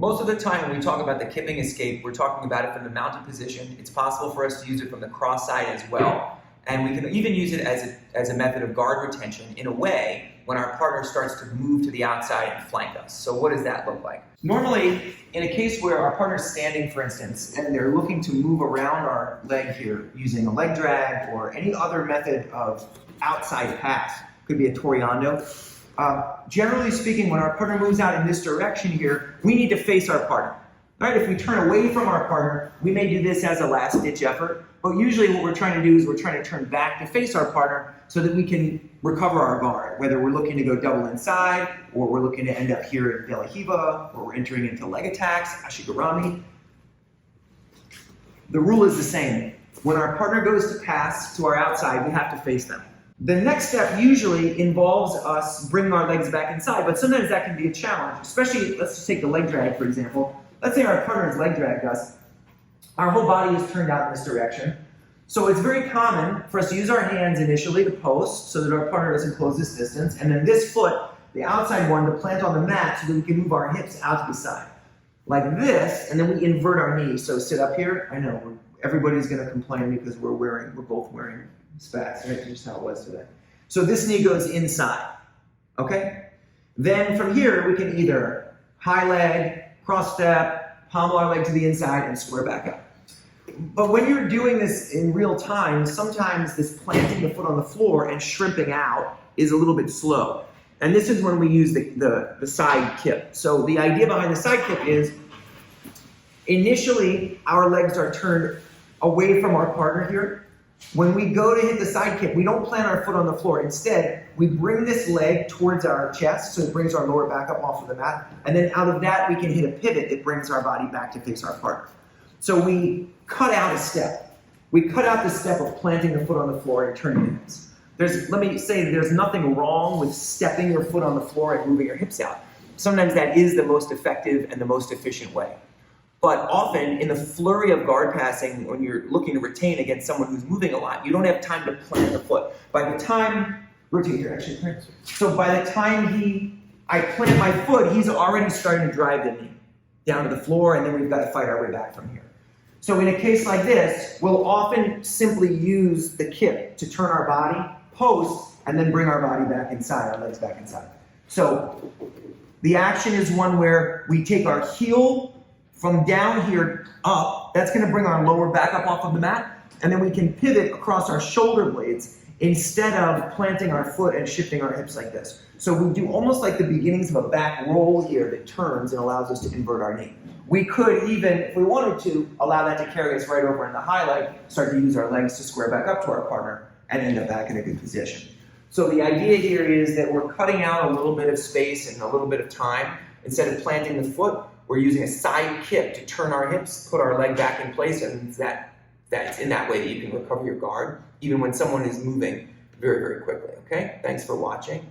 Most of the time when we talk about the kipping escape, we're talking about it from the mounted position. It's possible for us to use it from the cross side as well. And we can even use it as a method of guard retention in a way when our partner starts to move to the outside and flank us. So what does that look like? Normally, in a case where our partner's standing, for instance, and they're looking to move around our leg here using a leg drag or any other method of outside pass, could be a toreando. Generally speaking, when our partner moves out in this direction here, we need to face our partner. Right? If we turn away from our partner, we may do this as a last-ditch effort, but usually what we're trying to do is we're trying to turn back to face our partner so that we can recover our guard, whether we're looking to go double inside, or we're looking to end up here in De La Hiva, or we're entering into leg attacks, Ashigarami. The rule is the same. When our partner goes to pass to our outside, we have to face them. The next step usually involves us bringing our legs back inside, but sometimes that can be a challenge, especially, let's just take the leg drag, for example. Let's say our partner has leg dragged us. Our whole body is turned out in this direction. So it's very common for us to use our hands initially to post so that our partner doesn't close this distance, and then this foot, the outside one, to plant on the mat so that we can move our hips out to the side. Like this, and then we invert our knees. So sit up here. I know, everybody's gonna complain because we're both wearing spats, right? Just how it was today. So this knee goes inside, okay? Then from here, we can either high leg, cross step, pommel our leg to the inside, and square back up. But when you're doing this in real time, sometimes this planting the foot on the floor and shrimping out is a little bit slow. And this is when we use the side kip. So the idea behind the side kip is, initially, our legs are turned away from our partner here. When we go to hit the side kick, we don't plant our foot on the floor. Instead, we bring this leg towards our chest, so it brings our lower back up off of the mat. And then out of that, we can hit a pivot that brings our body back to face our partner. So we cut out a step. We cut out the step of planting the foot on the floor and turning your hips. Let me say that there's nothing wrong with stepping your foot on the floor and moving your hips out. Sometimes that is the most effective and the most efficient way. But often, in the flurry of guard passing, when you're looking to retain against someone who's moving a lot, you don't have time to plant the foot. By the time, rotate here actually, so by the time I plant my foot, he's already starting to drive the knee down to the floor, and then we've got to fight our way back from here. So in a case like this, we'll often simply use the kip to turn our body, post, and then bring our body back inside, our legs back inside. So the action is one where we take our heel from down here up, that's gonna bring our lower back up off of the mat, and then we can pivot across our shoulder blades instead of planting our foot and shifting our hips like this. So we do almost like the beginnings of a back roll here that turns and allows us to invert our knee. We could even, if we wanted to, allow that to carry us right over in the high leg, start to use our legs to square back up to our partner, and end up back in a good position. So the idea here is that we're cutting out a little bit of space and a little bit of time. Instead of planting the foot, we're using a side kip to turn our hips, put our leg back in place, and that's in that way that you can recover your guard, even when someone is moving very, very quickly, okay? Thanks for watching.